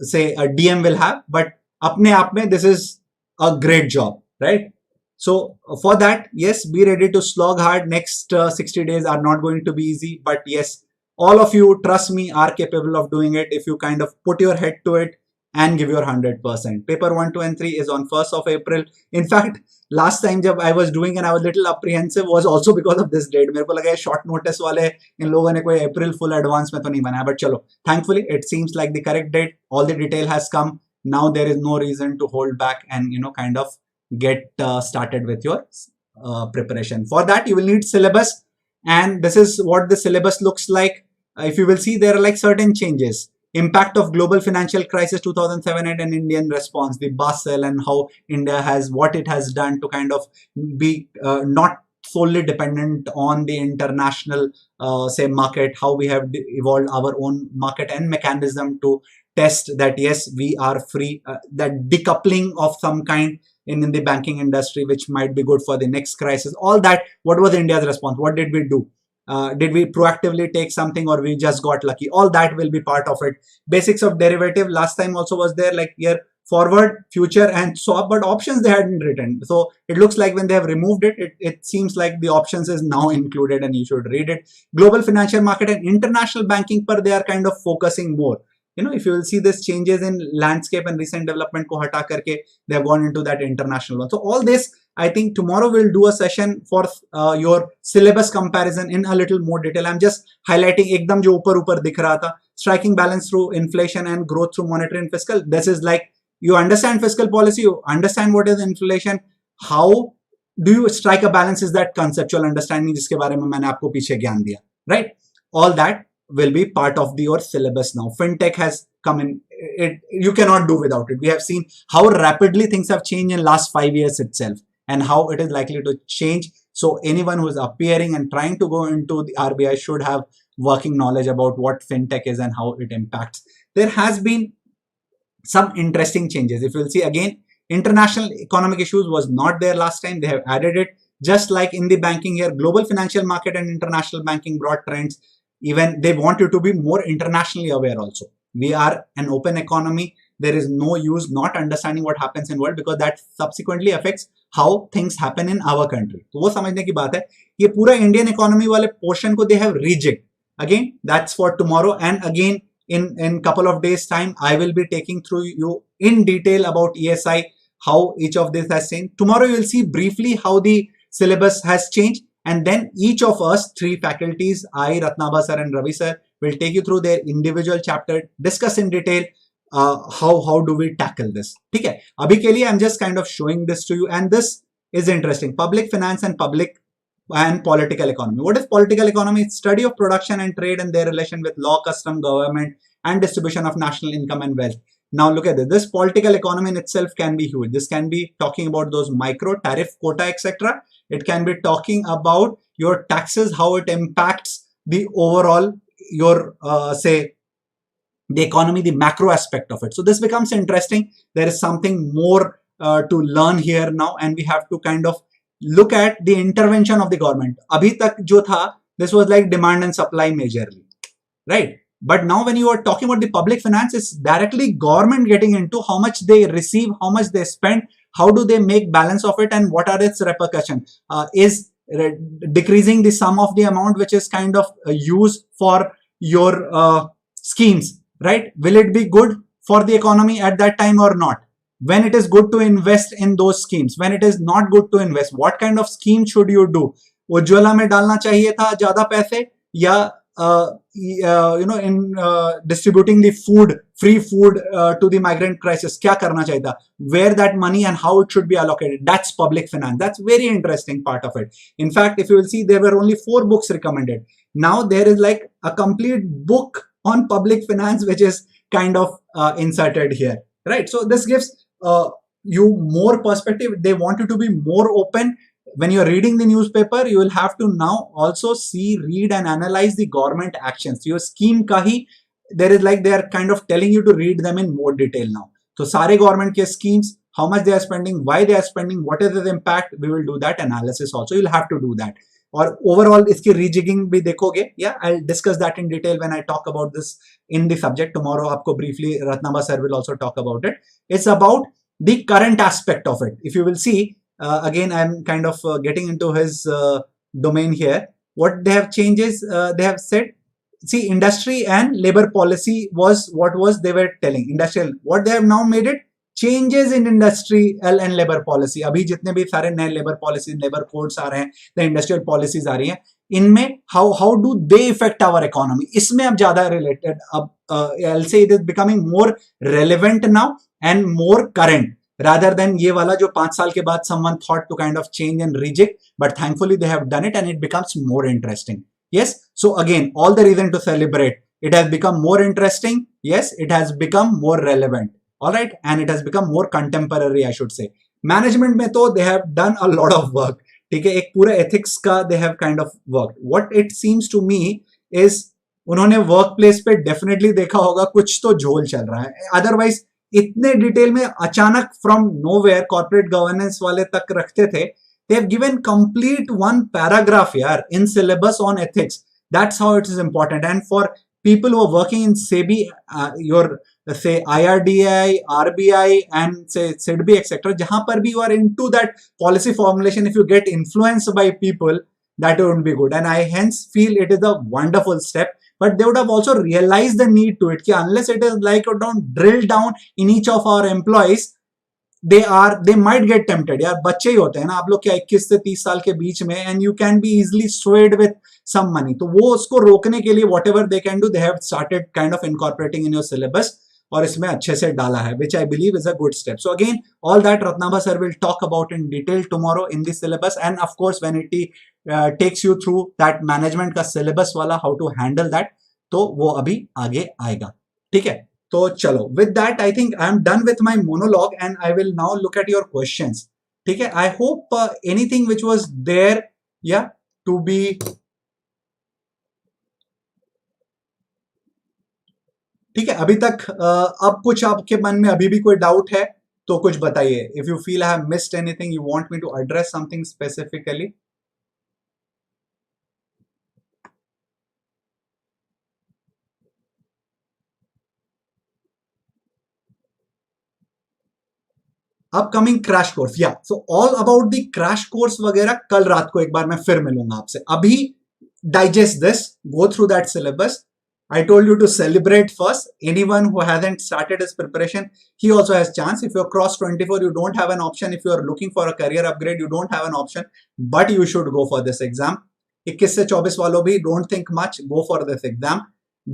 Speaker 1: say a DM will have, but अपने आप में this is a great job, right? So for that, yes, be ready to slog hard. Next 60 days are not going to be easy, but yes, all of you, trust me, are capable of doing it if you kind of put your head to it and give your 100%. Paper 1, 2 and 3 is on 1st of April. In fact, last time जब I was doing and I was little apprehensive was also because of this date. मेरे को लगा short notice वाले इन लोगों ने कोई April full advance में तो नहीं बनाया, but चलो, thankfully it seems like the correct date. All the detail has come. Now there is no reason to hold back and kind of get started with your preparation. For that, you will need syllabus, and this is what the syllabus looks like. If you will see, there are like certain changes. Impact of global financial crisis 2007 and Indian response, the Basel, and how India has, what it has done to kind of be not solely dependent on the international say market, how we have evolved our own market and mechanism to test that yes, we are free, that decoupling of some kind in the banking industry, which might be good for the next crisis. All that, what was India's response? What did we do? Did we proactively take something or we just got lucky? All that will be part of it. Basics of derivative last time also was there, like here forward, future and swap, but options they hadn't written. So it looks like when they have removed it, it seems like the options is now included and you should read it. Global financial market and international banking per they are kind of focusing more. If you will see this changes in landscape and recent development ko hata karke, they have gone into that international one. So all this, I think tomorrow we'll do a session for your syllabus comparison in a little more detail. I'm just highlighting ekdam jo upar dikh raha tha, striking balance through inflation and growth through monetary and fiscal. This is like, you understand fiscal policy, you understand what is inflation, how do you strike a balance, is that conceptual understanding jiske bare mein maine aapko piche gyan diya, right? All that will be part of your syllabus now. Fintech has come in. You cannot do without it. We have seen how rapidly things have changed in last 5 years itself and how it is likely to change. So anyone who is appearing and trying to go into the RBI should have working knowledge about what fintech is and how it impacts. There has been some interesting changes. If you'll see again, international economic issues was not there last time. They have added it. Just like in the banking here, global financial market and international banking broad trends. Even they want you to be more internationally aware also. We are an open economy. There is no use not understanding what happens in world because that subsequently affects how things happen in our country. तो वो समझने की बात है. ये पूरा Indian economy वाले portion को they have rejigged. Again, that's for tomorrow. And again, in couple of days time, I will be taking through you in detail about ESI, how each of this has changed. Tomorrow you will see briefly how the syllabus has changed. And then each of us, 3 faculties, I, Ratnaba sir and Ravi sir, will take you through their individual chapter, discuss in detail how do we tackle this. Okay. Abhi ke liye I'm just kind of showing this to you, and this is interesting. Public finance and political economy. What is political economy? It's study of production and trade and their relation with law, custom, government, and distribution of national income and wealth. Now look at this. This political economy in itself can be huge. This can be talking about those micro tariff quota, etc. It can be talking about your taxes, how it impacts the overall, your say the economy, the macro aspect of it. So this becomes interesting. There is something more to learn here now, and we have to kind of look at the intervention of the government. Abhi tak jo tha, this was like demand and supply majorly, right? But now when you are talking about the public finance, it's directly government getting into how much they receive, how much they spend, how do they make balance of it, and what are its repercussions? Is decreasing the sum of the amount which is kind of used for your schemes, right? Will it be good for the economy at that time or not? When it is good to invest in those schemes, when it is not good to invest, what kind of scheme should you do? Ujjwala mein dalna chahiye tha zyada paise, ya in distributing the food, free food to the migrant crisis, kya karna chahiye tha? Where that money and how it should be allocated. That's public finance. That's very interesting part of it. In fact, if you will see, there were only 4 books recommended. Now there is like a complete book on public finance which is kind of inserted here, right? So this gives you more perspective. They want you to be more open when you're reading the newspaper, you will have to now also see, read and analyze the government actions. Your scheme kahi, there is like they are kind of telling you to read them in more detail now. So sare government ke schemes, how much they are spending, why they are spending, what is the impact, we will do that analysis also. You'll have to do that. और overall इसकी rejigging भी देखोगे, या I will discuss that in detail when I talk about this in the subject tomorrow. आपको briefly Ratnaba sir will also talk about it. It's about the current aspect of it. If you will see again I'm kind of getting into his domain here. What they have changes, they have said, see, industry and labor policy was what was they were telling industrial. What they have now made it, changes in industrial and labor policy. अभी जितने भी सारे नए labor policies, labor codes आ रहे हैं, the industrial policies आ रही हैं, इनमें how do they affect our economy, इसमें अब ज्यादा related. अब I'll say it is becoming more relevant now and more current rather than ये वाला जो 5 साल के बाद someone thought to kind of change and reject, but thankfully they have done it and it becomes more interesting. Yes, so again, all the reason to celebrate. It has become more interesting. Yes, it has become more relevant. All right, and it has become more contemporary, I should say. Management में तो they have done a lot of work. ठीक है, एक पूरे ethics का they have kind of worked. What it seems to me is उन्होंने work place पे definitely देखा होगा कुछ तो झोल चल रहा है. अदरवाइज इतने डिटेल में अचानक फ्रॉम नोवेयर कॉर्पोरेट गवर्नेंस वाले तक रखते थे. They have given complete one paragraph here in syllabus on ethics. That's how it is important. And for people who are working in SEBI, your say IRDI, RBI, and say SIDBI, etc., jahan par bhi you are into that policy formulation, if you get influenced by people, that wouldn't be good. And I hence feel it is a wonderful step. But they would have also realized the need to it. Unless it is like don't drill down in each of our employees, they might get tempted. यार बच्चे ही होते हैं ना आप लोग क्या 21 से 30 साल के बीच में, and you can be easily swayed with some money. तो वो उसको रोकने के लिए whatever they can do, they have started kind of incorporating in your syllabus और इसमें अच्छे से डाला है, which I believe is a good step. So again, all that Ratnaba sir will talk about in detail tomorrow in the syllabus, and of course when it takes you through that management का syllabus वाला how to handle that, तो वो अभी आगे आएगा. ठीक है, तो चलो, with that I think I am done with my monologue and I will now look at your questions. ठीक है, I hope anything which was there, yeah, to be. ठीक है, अभी तक अब कुछ आपके मन में अभी भी कोई डाउट है तो कुछ बताइए. If you feel I have missed anything, you want me to address something specifically. Upcoming crash course, या so all about the crash course वगैरह कल रात को एक बार मैं फिर मिलूंगा आपसे. अभी digest this, go through that syllabus. I told you to celebrate first. Anyone who hasn't started his preparation, he also has chance. If you're cross 24, you don't have an option. If you're looking for a career upgrade, you don't have an option. But you should go for this exam. 21 से 24 वालों भी, don't think much. Go for this exam.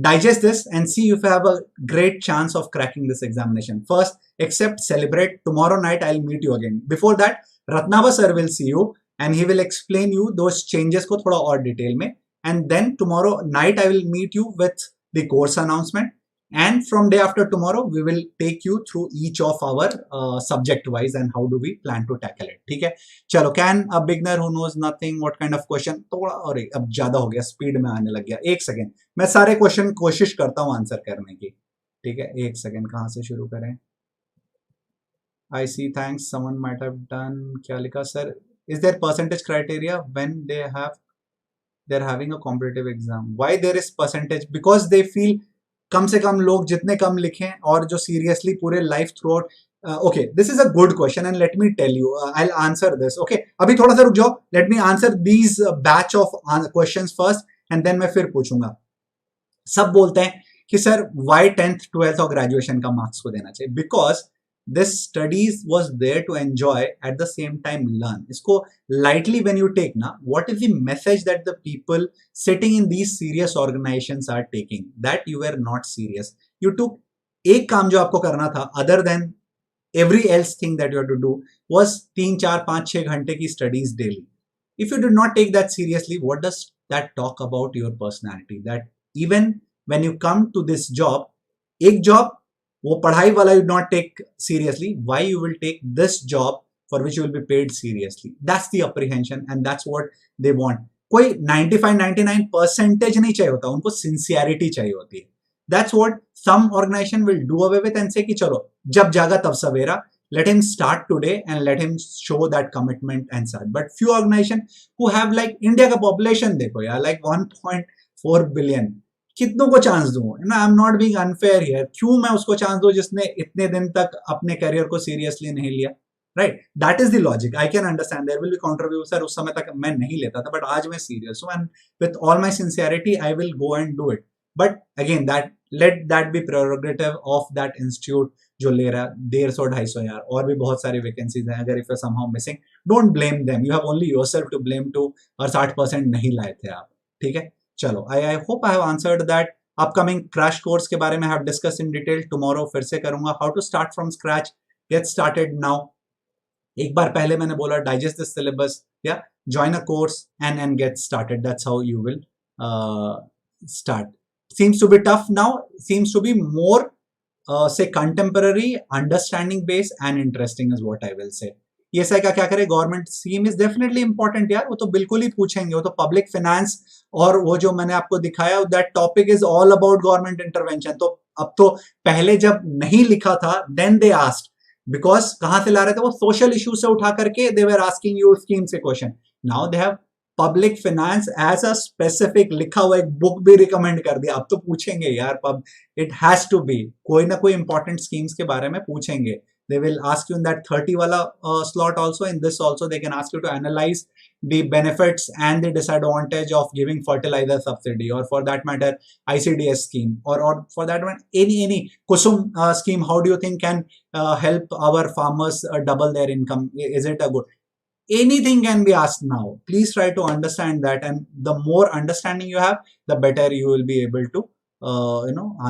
Speaker 1: Digest this and see if you have a great chance of cracking this examination. First, accept, celebrate. Tomorrow night, I'll meet you again. Before that, Ratnava sir will see you and he will explain you those changes को थोड़ा और detail में. And then tomorrow night I will meet you with the course announcement, and from day after tomorrow we will take you through each of our subject wise and how do we plan to tackle it. ठीक है, चलो. Can a beginner who knows nothing, what kind of question, थोड़ा और अब ज्यादा हो गया, speed में आने लग गया. एक सेकेंड, मैं सारे क्वेश्चन कोशिश करता हूँ आंसर करने की. ठीक है, एक सेकेंड, कहाँ से शुरू करें. I see, thanks, someone might have done. क्या लिखा sir, is there percentage criteria when they're having a competitive exam? Why there is percentage? Because they feel कम से कम लोग जितने कम लिखें और जो seriously पूरे life throughout. Okay, this is a good question and let me tell you, I'll answer this. Okay, अभी थोड़ा सा रुक जाओ, let me answer these batch of questions first and then मैं फिर पूछूंगा. सब बोलते हैं कि सर why 10th 12th और graduation का marks को देना चाहिए? Because this studies was there to enjoy, at the same time learn. इसको lightly when you take na, what is the message that the people sitting in these serious organizations are taking? That you were not serious. You took एक काम जो आपको करना था, other than every else thing that you had to do, was 3 4 5 6 घंटे की studies daily. If you did not take that seriously, what does that talk about your personality? That even when you come to this job, एक job वो पढ़ाई वाला you not take seriously, why you will take this job for which you will be paid seriously. That's the apprehension and that's what they want. कोई 95-99% नहीं चाहिए होता, उनको sincerity चाहिए होती है. That's what some organization will do away with and say कि चलो जब जागा तब सवेरा, let him start today and let him show that commitment and such. But few organization who have like India का population देखो यार, like 1.4 billion, कितनों को चांस दूं? I am not being unfair here. क्यों मैं उसको चांस दूं जिसने इतने दिन तक अपने करियर को सीरियसली नहीं लिया? Right, that is the logic. I can understand there will be counter sir उस समय तक मैं नहीं लेता था बट आज मैं सीरियस हूं and with all my sincerity I will go and do it. But again that let that be prerogative of that institute जो ले रहा है 150-250 यार. और भी बहुत सारी वैकेंसीज हैं. अगर if you somehow missing, don't blame them, you have only yourself to blame too. और 60% नहीं लाए थे आप. ठीक है, चलो I hope I have answered that. Upcoming crash course के बारे में have discuss in detail. Tomorrow फिर से करूंगा. How to start from scratch, get started now. एक बार पहले मैंने बोला डाइजेस्ट द सिलेबस, या join a course and get started. That's how you will start. Seems to be tough now, seems to be more say contemporary, understanding based and interesting is what I will say. ESI का क्या करे? Government scheme is definitely important यार, वो तो बिल्कुल ही पूछेंगे. वो तो पब्लिक फाइनेंस और वो जो मैंने आपको दिखाया that topic is all about government intervention. तो अब तो पहले जब नहीं लिखा था देन दे आस्क्ड, बिकॉज कहां से ला रहे थे? वो सोशल इश्यू से उठा करके they were asking you scheme से question. Now they have public finance as a specific लिखा हुआ, एक बुक भी रिकमेंड कर दिया. अब तो पूछेंगे यार, पब इट हैज टू बी, कोई ना कोई इंपॉर्टेंट स्कीम्स के बारे में पूछेंगे. They will ask you in that 30 wala slot also. In this also they can ask you to analyze the benefits and the disadvantage of giving fertilizer subsidy, or for that matter ICDS scheme, or for that one any Kusum scheme. How do you think can help our farmers double their income? Is it a good? Anything can be asked now. Please try to understand that, and the more understanding you have, the better you will be able to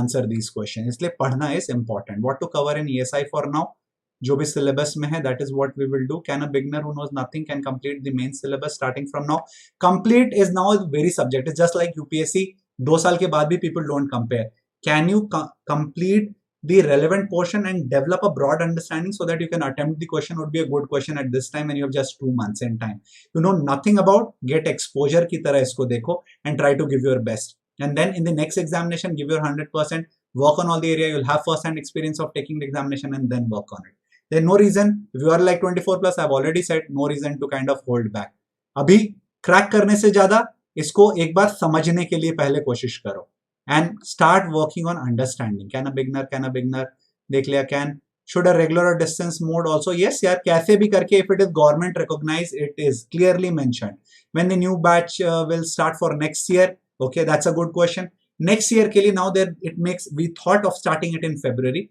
Speaker 1: answer these questions. इसलिए पढ़ना is important. What to cover in ESI for now? जो भी syllabus में है that is what we will do. Can a beginner who knows nothing can complete the main syllabus starting from now? Complete is now very subject. It's just like UPSC. 2 साल के बाद भी people don't compare. Can you complete the relevant portion and develop a broad understanding so that you can attempt the question? Would be a good question at this time, and you have just 2 months in time. You know nothing about, get exposure की तरह इसको देखो and try to give your best. And then in the next examination, give your 100%, work on all the area. You'll have first-hand experience of taking the examination and then work on it. There's no reason, if you are like 24 plus, I've already said, no reason to kind of hold back. अभी crack करने से ज्यादा इसको एक बार समझने के लिए पहले कोशिश करो and start working on understanding. Can a beginner देख लिया. Can should a regular or distance mode also? Yes यार, कैसे भी करके, if it is government recognized, it is clearly mentioned. When the new batch will start for next year, okay, that's a good question. Next year के लिए now there it makes, we thought of starting it in February,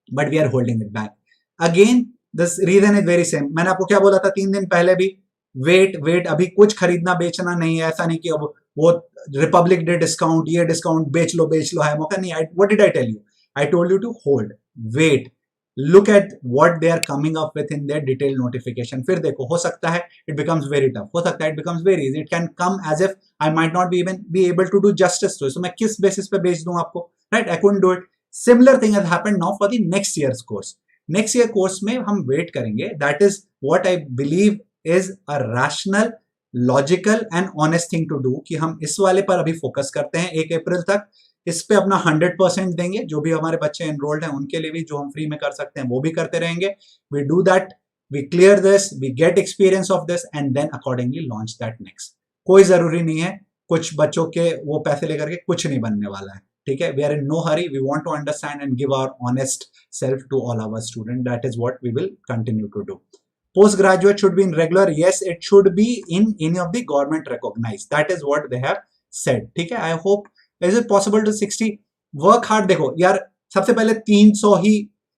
Speaker 1: but we are holding it back. Again, this reason is very same. मैंने आपको क्या बोला था 3 दिन पहले भी? वेट, अभी कुछ खरीदना बेचना नहीं है. ऐसा नहीं कि अब वो रिपब्लिक डे डिस्काउंट, ये डिस्काउंट, बेच लो है मौका नहीं. What did I tell you? I told you to hold, wait, look at what they are coming up with in their detailed notification. फिर देखो, हो सकता है it becomes very tough, हो सकता है it becomes very easy. It can come as if I might not be even be able to do justice to it. So मैं किस बेसिस पे बेच दूं आपको? Right? I couldn't do it. Similar thing has happened now for the next year's course. Next year course में हम wait करेंगे. That is what I believe is a rational, logical and honest thing to do, कि हम इस वाले पर अभी focus करते हैं 1 अप्रैल तक. इस पे अपना 100% देंगे. जो भी हमारे बच्चे एनरोल्ड हैं उनके लिए भी जो हम फ्री में कर सकते हैं वो भी करते रहेंगे. We do that, we clear this, we get experience of this and then accordingly launch that next. कोई जरूरी नहीं है कुछ बच्चों के वो पैसे लेकर के कुछ नहीं बनने वाला है. ठीक है, we are in no hurry. We want to understand and give our honest self to all our students. That is what we will continue to do. Postgraduate should be in regular. Yes, it should be in any of the government recognized. That is what they have said. ठीक है, I hope. Is it possible to 60? Work hard. देखो यार, सबसे पहले 300 ही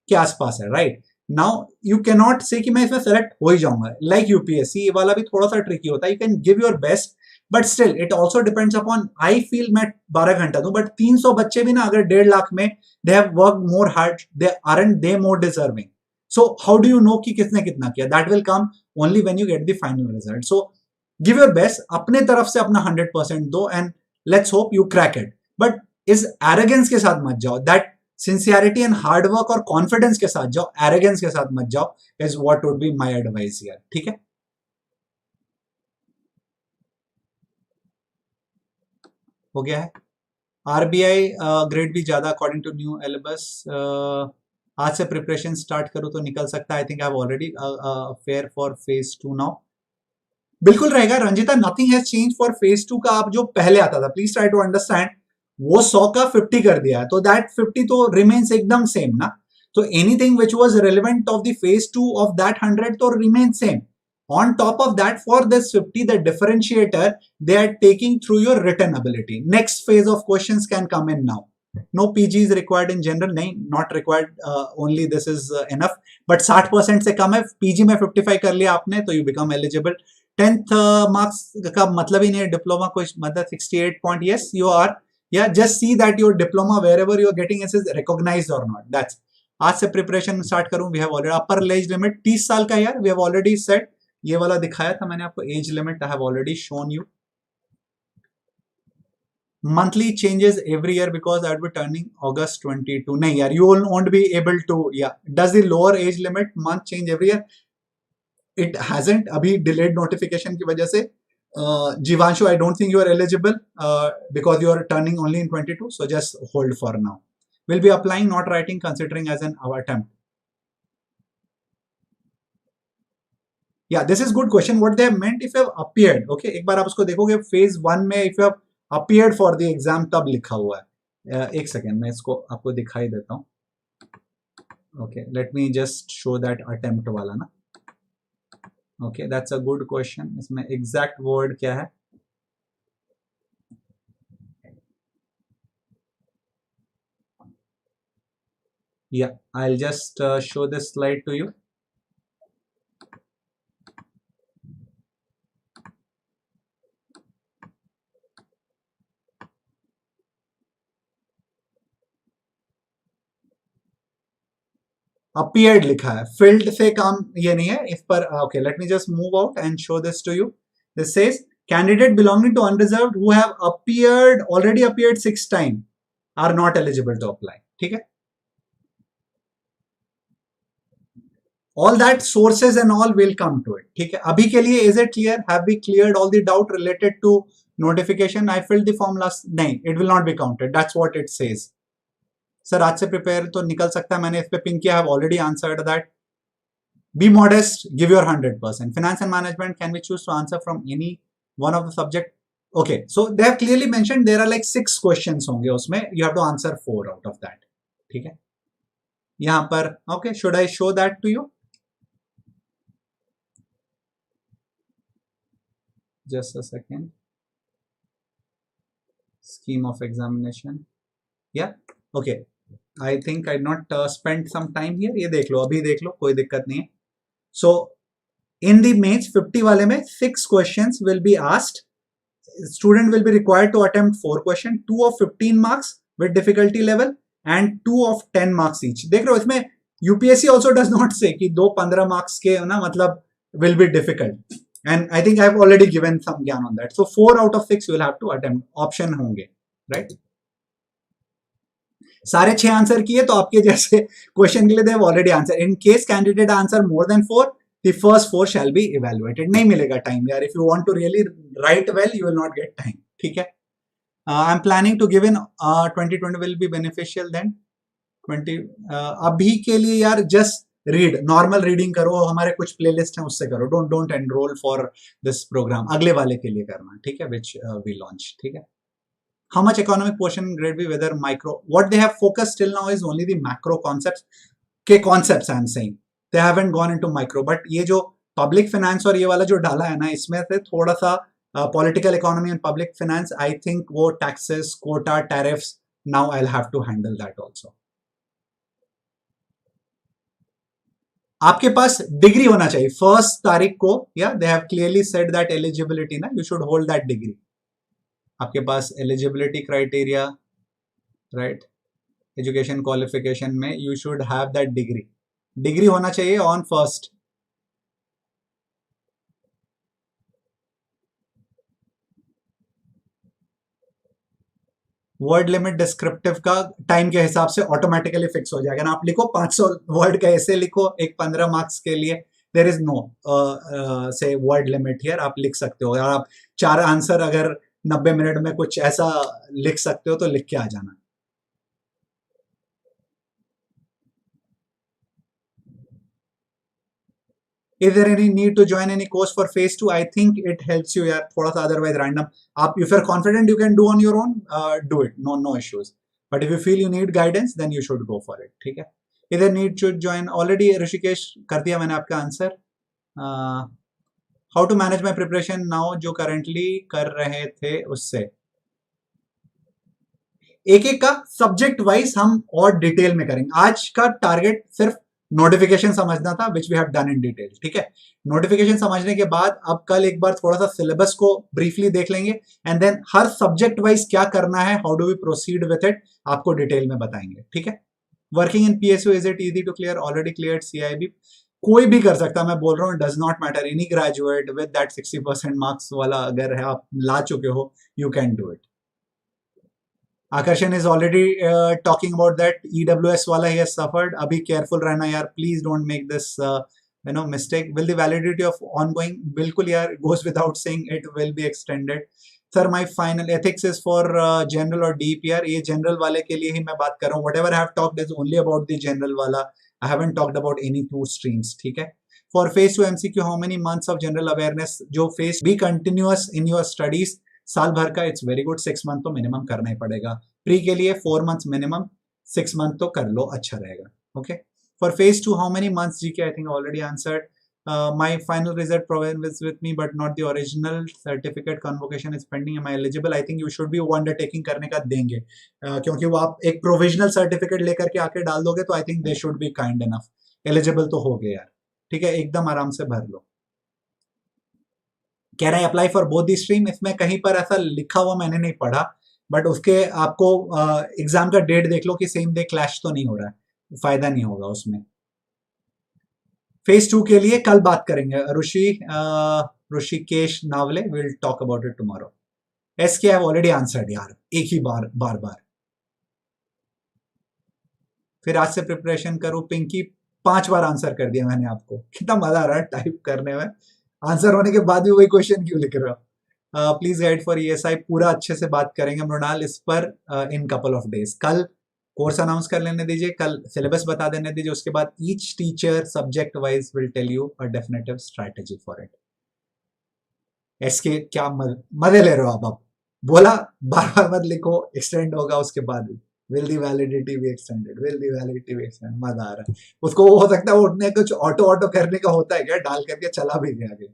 Speaker 1: के आसपास है. Right now you cannot say कि मैं इसमें सेलेक्ट हो ही जाऊंगा. लाइक यूपीएससी वाला भी थोड़ा सा ट्रिकी होता है. You can give your best, but still it also depends upon. I feel मैं 12 घंटा दूं, बट 300 बच्चे भी ना अगर 1.5 लाख में they have worked more hard, aren't they more deserving? So how do you know कि किसने कितना किया? That will come only when you get the final result. So give your best, अपने तरफ से अपना 100% दो and let's hope you crack it. But इस arrogance के साथ मत जाओ that सिंसियरिटी एंड हार्डवर्क और कॉन्फिडेंस के साथ जाओ, एरोगेंस के साथ मत जाओ, is what would be my advice here. ठीक है, हो गया है। आरबीआई ग्रेड बी ज्यादा अकॉर्डिंग टू न्यू एलिबस, आज से प्रिपरेशन स्टार्ट करूं तो निकल सकता है। I think I have already fair for phase 2 now. बिल्कुल रहेगा Ranjita, nothing has change for phase 2 का। आप जो पहले आता था, प्लीज ट्राई टू अंडरस्टैंड, वो 100 का 50 कर दिया है, तो दैट 50 तो रिमेन्स एकदम सेम ना। तो anything which was relevant of the phase 2 of that 100 तो remain same. On top of that, for this 50, the differentiator, they are taking through your written ability. Next phase of questions can come in now. No PG is required in general, नहीं, not required, only this is enough. But 60% से कम है, PG में 55 कर लिया आपने तो you become eligible. 10th marks का मतलब ही नहीं है, डिप्लोमा को मतलब 68 point, yes you are, yeah, just see that your diploma wherever you are getting is recognized or not. That's, आज से प्रिपरेशन स्टार्ट करूं। We have already upper age limit 30 साल का यार, वी हैव ऑलरेडी सेट, ये वाला दिखाया था मैंने आपको, age limit I have already shown you. Monthly changes every year because I would be turning August 22, नहीं यार, you won't be able to, या does the lower age limit month change every year? It hasn't, अभी delayed notification की वजह से। Jeevanshu, I don't think you are eligible because you are turning only in 22, so just hold for now. Will be applying, not writing, considering as an attempt. Yeah, this is good question. What they have meant, if you have appeared, okay, एक बार आप उसको देखोगे phase 1 में, if you have appeared for the exam, तब लिखा हुआ है। एक सेकेंड, मैं इसको आपको दिखाई देता हूँ। Okay, let me just show that attempt वाला ना। Okay, that's a good question. इसमें exact word क्या है? Yeah, I'll just show this slide to you. Appeared लिखा है, filled से काम ये नहीं है इस पर। Okay, let me just move out and show this to you. This says candidate belonging to unreserved who have appeared, already appeared 6 times are not eligible to apply. ठीक है, all that sources and all will come to it. ठीक है, अभी के लिए is it clear? Have we cleared all the doubt related to notification? I filled the form last, नहीं, it will not be counted. That's what it says. Sir आज से prepare तो निकल सकता है, मैंने इस पे पिन किया, have already answered that. Be modest, give your 100%. Finance and management, can we choose to answer from any one of the subject? Okay, so they have clearly mentioned there are like 6 questions होंगे उसमें, you have to answer 4 out of that. ठीक है, यहां पर okay, should I show that to you? Just a second, scheme of examination, yeah, okay, I think I not spent some time here. ये देख लो, अभी देख लो, कोई दिक्कत नहीं है। So in the mains 50 वाले में 6 questions will be asked. Student will be required to attempt 4 questions, 2 of 15 marks with difficulty level and 2 of 10 marks each. देख रहे हो, इसमें UPSC also does not say कि 2 15 marks के ना मतलब will be difficult. And I think I have already given some ज्ञान on that. So 4 out of 6 you will have to attempt. Option होंगे, right? सारे 6 आंसर किए तो आपके जैसे क्वेश्चन के लिए they already answer. In case candidate answer more than 4, the first 4 shall be evaluated. नहीं मिलेगा टाइम यार, if you want to really write well you will not get time. ठीक है, I am planning to give in 2020 will be beneficial then 20। अभी के लिए यार just read, normal reading करो, हमारे कुछ प्लेलिस्ट हैं उससे करो, don't enrol for this programme, अगले वाले के लिए करना। ठीक है, विच वी लॉन्च। ठीक है, how much economic portion in grade B, whether micro, what they have focused till now is only the macro concepts के concepts I am saying, they haven't gone into micro, but ये जो public finance और ये वाला जो डाला है ना, इसमें से थोड़ा सा political economy and public finance, I think वो taxes, quota, tariffs, now I'll have to handle that also. आपके पास डिग्री होना चाहिए 1 तारीख को, या they have clearly said that eligibility ना, you should hold that degree. आपके पास eligibility criteria, right, education qualification में you should have that degree होना चाहिए on 1st। Word limit descriptive का टाइम के हिसाब से ऑटोमेटिकली फिक्स हो जाएगा ना, आप लिखो 500 वर्ड का ऐसे लिखो एक 15 मार्क्स के लिए, देर इज नो से वर्ड लिमिट हियर, आप लिख सकते हो। और आप 4 आंसर अगर 90 मिनट में कुछ ऐसा लिख सकते हो तो लिख के आ जाना। Is there any need to join any course for phase 2? I think it helps you यार थोड़ा सा, otherwise random आप if you're confident you can do on your own, do it, no issues, but if you feel you need guidance then you should go for it, ठीक है। Is there need to join, already Rishikesh कर दिया मैंने आपका answer. How to manage my preparation now, जो currently कर रहे थे उससे। एक एक का सब्जेक्ट वाइज हम और डिटेल में करेंगे। आज का टारगेट सिर्फ नोटिफिकेशन समझना था, which we have done in detail, ठीक है। नोटिफिकेशन समझने के बाद अब कल एक बार थोड़ा सा सिलेबस को ब्रीफली देख लेंगे, एंड देन हर सब्जेक्ट वाइज क्या करना है, how do we proceed with it, आपको डिटेल में बताएंगे, ठीक है। Working in PSU, is it easy to clear, already clear CIB, कोई भी कर सकता, मैं बोल रहा हूँ, does not matter, any graduate with that 60% marks वाला अगर है, आप ला चुके हो, you can do it. Akarshan is already talking about that EWS wala he has suffered. Abhi careful रहना यार, please don't make this mistake. Will the validity of ongoing, बिल्कुल यार, goes without saying, it will be extended. Sir, my final ethics is for general और DPR. ये general वाले के लिए ही मैं बात कर रहा हूँ. Whatever I have talked is only about the general वाला. I haven't talked about any 2 streams. ठीक है. For phase 2 MCQ, how many months of general awareness? जो phase be continuous in your studies, साल भर का, इट्स वेरी गुड। 6 मंथ तो minimum करना ही पड़ेगा। प्री के लिए 4 मंथ्स मिनिमम, 6 मंथ तो कर लो, अच्छा रहेगा। Okay, for phase 2 how many months, जी के I think already answered. My final result provide with me but not the original certificate, convocation is pending, am I eligible. I think you should be वो undertaking करने का देंगे, क्योंकि वो आप एक प्रोविजनल सर्टिफिकेट लेकर के आके डाल दोगे तो I think they should be kind enough. Eligible तो हो गए यार, ठीक है, एकदम आराम से भर लो। Can I apply for both the stream, इसमें कहीं पर ऐसा लिखा हुआ मैंने नहीं पढ़ा, बट उसके आपको एग्जाम का डेट देख लो कि सेम डे क्लैश तो नहीं हो रहा है, फायदा नहीं होगा उसमें। फेज 2 के लिए कल बात करेंगे। Rishikesh Navale, will talk about it tomorrow. S K have already answered यार, एक ही बार बार। फिर आज से प्रिपरेशन करूं, पिंकी 5 बार आंसर कर दिया मैंने आपको, कितना मजा आ रहा है टाइप करने में, आंसर होने के बाद भी वही क्वेश्चन क्यों लिख रहे हो। प्लीज गाइड फॉर ईएसआई, पूरा अच्छे से बात करेंगे मृणाल इस पर इन कपल ऑफ डेज। कल कोर्स अनाउंस कर लेने दीजिए, कल सिलेबस बता देने दीजिए, उसके बाद each teacher subject wise will tell you a definitive strategy for it. SK क्या मजे ले रहे हो आप? बोला बार बार मत लिखो, एक्सटेंड होगा उसके बाद भी। Will the validity be extended? Will the validity be extended? मजा आ रहा है उसको, वो हो सकता है उठने कुछ ऑटो करने का होता है क्या, डाल करके चला भी गया आगे।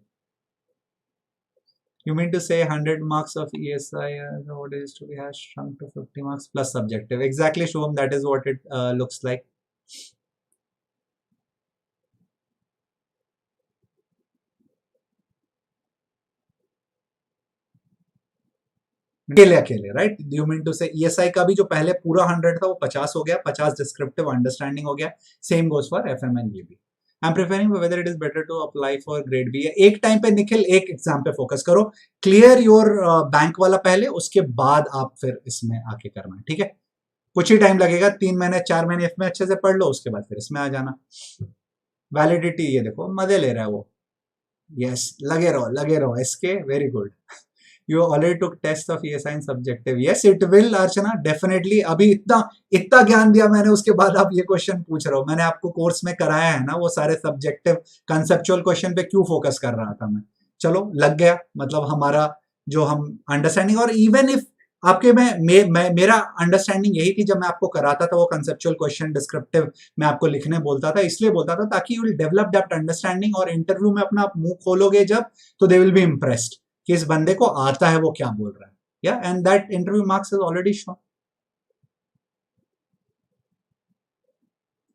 Speaker 1: You mean to say 100 marks of ESI what is to be has shrunk to 50 marks plus subjective? Exactly, Shubham, that is what it looks like. अकेले राइट, यू मीन टू से ESI का भी जो पहले पूरा 100 था वो 50 हो गया, 50 डिस्क्रिप्टिव अंडरस्टैंडिंग हो गया, same goes for FM and GB। I am preferring whether it is better to apply for grade B. एक टाइम पे निखिल एक एग्जाम पे फोकस करो, क्लियर योर बैंक वाला पहले, उसके बाद आप फिर इसमें आके करना, ठीक है। कुछ ही टाइम लगेगा, 3 महीने 4 महीने इसमें अच्छे से पढ़ लो, उसके बाद फिर इसमें आ जाना। वैलिडिटी ये देखो मजे ले रहा है वो, यस लगे रहो इसके, very good. You already took test of ESI and subjective. Yes, it will, Archana, definitely। अभी इतना ज्ञान दिया मैंने, उसके बाद आप ये क्वेश्चन पूछ रहे हो। मैंने आपको कोर्स में कराया है ना, वो सारे सब्जेक्टिव कंसेप्चुअल क्वेश्चन पे क्यों फोकस कर रहा था मैं। चलो लग गया, मतलब हमारा जो हम अंडरस्टैंडिंग, और इवन इफ आपके में मेरा अंडरस्टैंडिंग यही थी, जब मैं आपको कराता था वो कंसेप्चुअल क्वेश्चन डिस्क्रिप्टिव मैं आपको लिखने बोलता था, इसलिए बोलता था ताकि you will develop that understanding, और इंटरव्यू में अपना मुंह खोलोगे जब, तो दे विल बी इम्प्रेस्ड कि इस बंदे को आता है वो क्या बोल रहा है, या and that interview marks is already shown.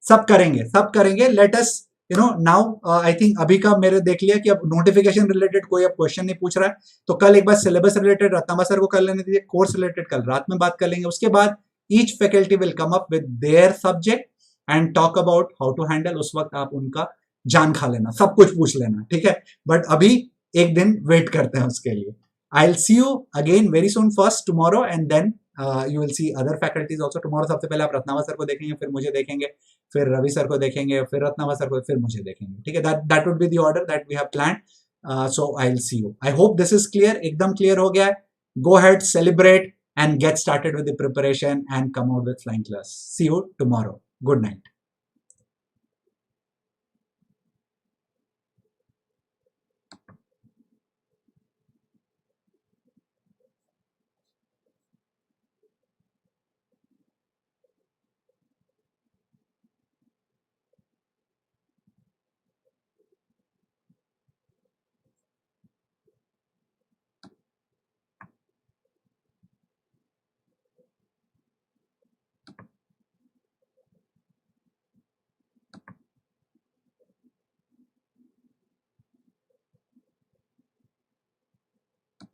Speaker 1: सब करेंगे, let us now. I think अभी का मेरे देख लिया कि अब नोटिफिकेशन रिलेटेड कोई अब क्वेश्चन नहीं पूछ रहा है, तो कल एक बार सिलेबस रिलेटेड रत्नाबा सर को कर लेने दीजिए, कोर्स रिलेटेड कल रात में बात कर लेंगे। उसके बाद each faculty will come up with their subject and talk about how to handle. उस वक्त आप उनका जान खा लेना, सब कुछ पूछ लेना, ठीक है। बट अभी एक दिन वेट करते हैं उसके लिए। I will see you again very soon, first tomorrow and then you will see other faculties also tomorrow. सबसे पहले आप रत्नावा सर को देखेंगे, फिर मुझे देखेंगे, फिर रवि सर को देखेंगे, फिर रत्नावा सर को, फिर मुझे देखेंगे, ठीक है। That would be the order that we have planned. So I'll see you. I hope this is clear. एकदम clear हो गया है. Go ahead, celebrate and get started with the preparation and come out with flying colors. See you tomorrow. Good night.